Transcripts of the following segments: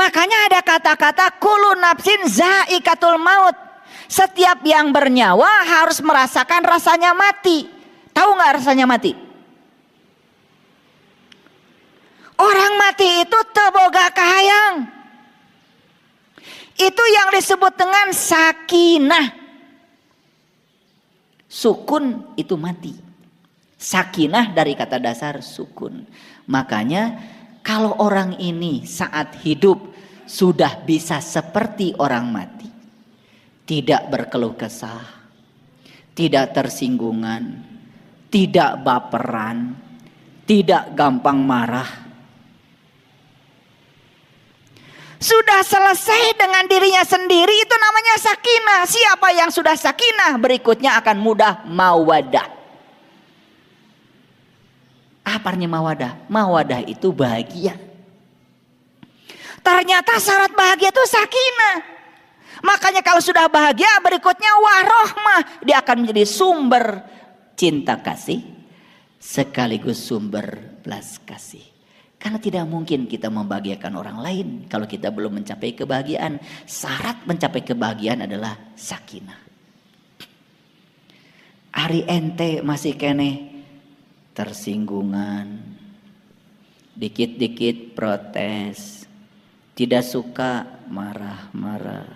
Makanya ada kata-kata kullu nafsin za'iqatul maut. Setiap yang bernyawa harus merasakan rasanya mati. Tahu nggak rasanya mati? Orang mati itu teu boga kahayang. Itu yang disebut dengan sakinah. Sukun itu mati. Sakinah dari kata dasar sukun. Makanya kalau orang ini saat hidup sudah bisa seperti orang mati. Tidak berkeluh kesah. Tidak tersinggungan. Tidak baperan. Tidak gampang marah. Sudah selesai dengan dirinya sendiri, itu namanya sakinah. Siapa yang sudah sakinah, berikutnya akan mudah mawadah. Apa artinya mawadah? Mawadah itu bahagia. Ternyata syarat bahagia itu sakinah. Makanya kalau sudah bahagia, berikutnya warohmah. Dia akan menjadi sumber cinta kasih sekaligus sumber belas kasih. Karena tidak mungkin kita membahagiakan orang lain kalau kita belum mencapai kebahagiaan. Syarat mencapai kebahagiaan adalah sakinah. Ari ente masih kene tersinggungan, dikit-dikit protes, tidak suka marah-marah.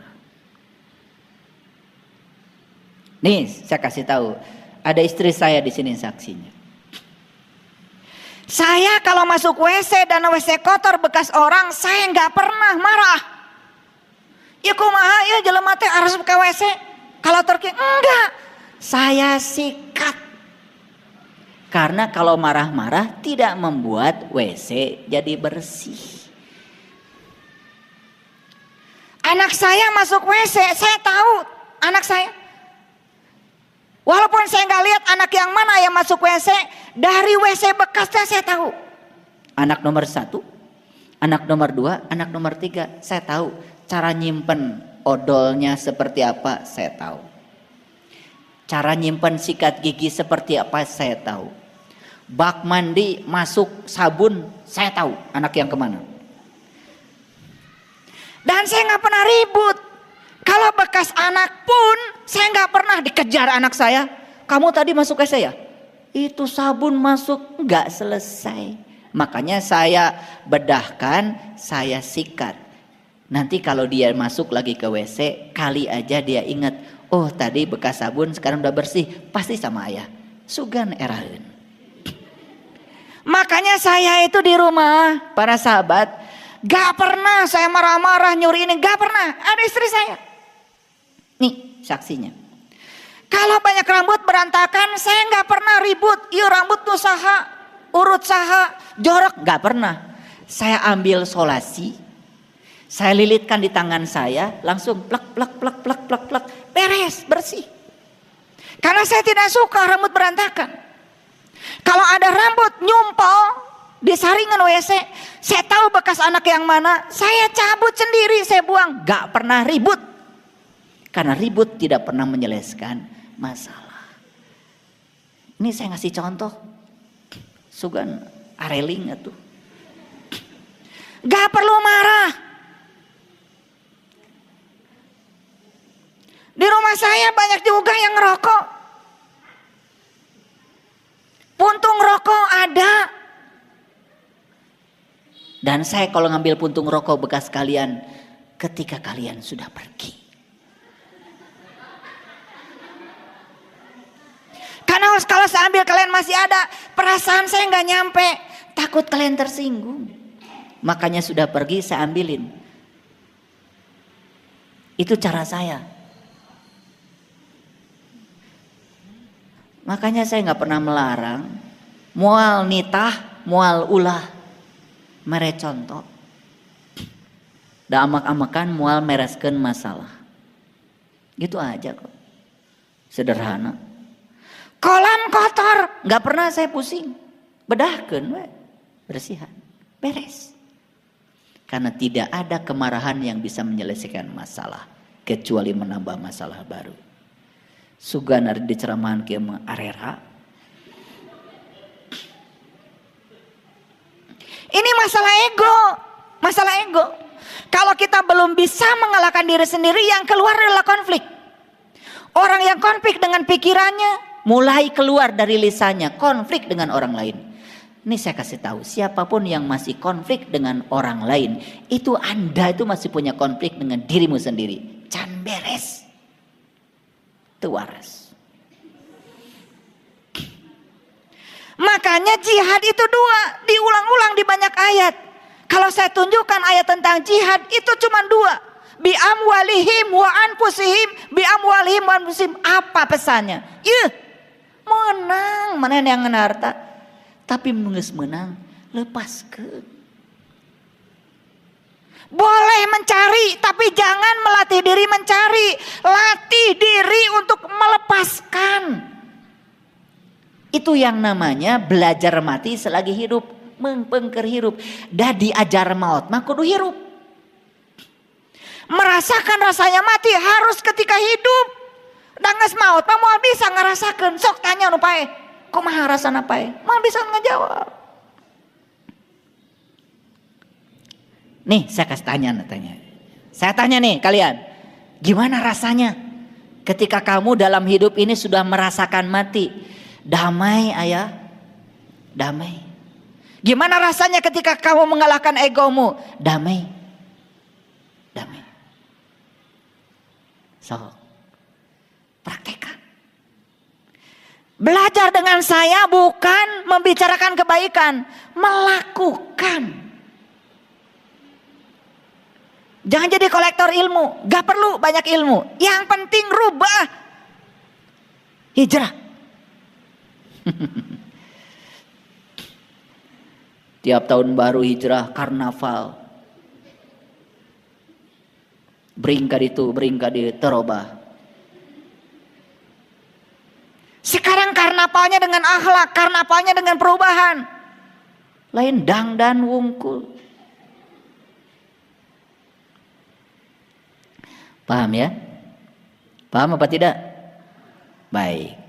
Nih saya kasih tahu, ada istri saya di sini saksinya. Saya kalau masuk WC dan WC kotor bekas orang, saya nggak pernah marah. Ya kumaha ya jelema teh harus ke WC. Kalau terki enggak, saya sikat. Karena kalau marah-marah tidak membuat WC jadi bersih. Anak saya masuk WC, saya tahu anak saya. Walaupun saya nggak lihat anak yang mana yang masuk WC, dari WC bekasnya saya tahu. Anak nomor 1, anak nomor 2, anak nomor 3, saya tahu. Cara nyimpen odolnya seperti apa, saya tahu. Cara nyimpen sikat gigi seperti apa, saya tahu. Bak mandi masuk sabun, saya tahu anak yang kemana. Dan saya nggak pernah ribut. Kalau bekas anak pun saya nggak pernah dikejar anak saya. Kamu tadi masuk WC ya? Itu sabun masuk nggak selesai. Makanya saya bedahkan, saya sikat. Nanti kalau dia masuk lagi ke WC, kali aja dia ingat, oh tadi bekas sabun sekarang udah bersih, pasti sama ayah. Sugan eraheun. Makanya saya itu di rumah, para sahabat, gak pernah saya marah-marah nyuri ini, gak pernah. Ada istri saya. Nih saksinya. Kalau banyak rambut berantakan, saya gak pernah ribut. Iya rambut tuh saha, urut saha, jorok, gak pernah. Saya ambil solasi, saya lilitkan di tangan saya, langsung plak plak plak plak plak plak, beres, bersih. Karena saya tidak suka rambut berantakan. Kalau ada rambut nyumpal di saringan WC, saya tahu bekas anak yang mana, saya cabut sendiri, saya buang. Gak pernah ribut. Karena ribut tidak pernah menyelesaikan masalah. Ini saya ngasih contoh. Sugan areling tuh. Gak perlu marah. Di rumah saya banyak juga yang ngerokok. Puntung rokok ada. Dan saya kalau ngambil puntung rokok bekas kalian, ketika kalian sudah pergi. Karena kalau saya ambil kalian masih ada, perasaan saya nggak nyampe, takut kalian tersinggung. Makanya sudah pergi saya ambilin. Itu cara saya. Makanya saya nggak pernah melarang, mual nitah, mual ulah, mere contoh. Da amak-amakan mual mereskeun masalah. Gitu aja kok. Sederhana. Kolam kotor, nggak pernah saya pusing, bedahkeun we, bersihan, beres. Karena tidak ada kemarahan yang bisa menyelesaikan masalah kecuali menambah masalah baru. Sugan ada di ceramahan kieu mah arera. Ini masalah ego, masalah ego. Kalau kita belum bisa mengalahkan diri sendiri, yang keluar adalah konflik. Orang yang konflik dengan pikirannya, mulai keluar dari lisannya konflik dengan orang lain. Ini saya kasih tahu, siapapun yang masih konflik dengan orang lain, itu Anda itu masih punya konflik dengan dirimu sendiri. Can beres. Itu waras. Makanya jihad itu dua, diulang-ulang di banyak ayat. Kalau saya tunjukkan ayat tentang jihad itu cuma dua. Bi amwalihim wa anfusihim, bi amwalihim wa anfusihim. Apa pesannya? Menang, mana yang harta. Tapi menang, lepaskan. Boleh mencari, tapi jangan melatih diri mencari. Latih diri untuk melepaskan. Itu yang namanya belajar mati selagi hidup. Mengpengker hidup. Dah diajar maut, mah kudu hidup. Merasakan rasanya mati harus ketika hidup. Danges maut, mah mau bisa ngerasakan. Sok tanya nu pae. Kumaha rasana pae? Mau bisa ngejawab. Nih saya kasih tanya. Saya tanya nih kalian. Gimana rasanya ketika kamu dalam hidup ini sudah merasakan mati? Damai ayah? Damai. Gimana rasanya ketika kamu mengalahkan egomu? Damai. Damai. So, praktekkan. Belajar dengan saya bukan membicarakan kebaikan, melakukan. Jangan jadi kolektor ilmu, gak perlu banyak ilmu. Yang penting rubah. Hijrah. Tiap tahun baru hijrah, karnaval. Beringkat itu, beringkat di terobah. Sekarang karnavalnya dengan akhlak, karnavalnya dengan perubahan. Lain dang dan wungkul. Paham ya? Paham apa tidak? Baik.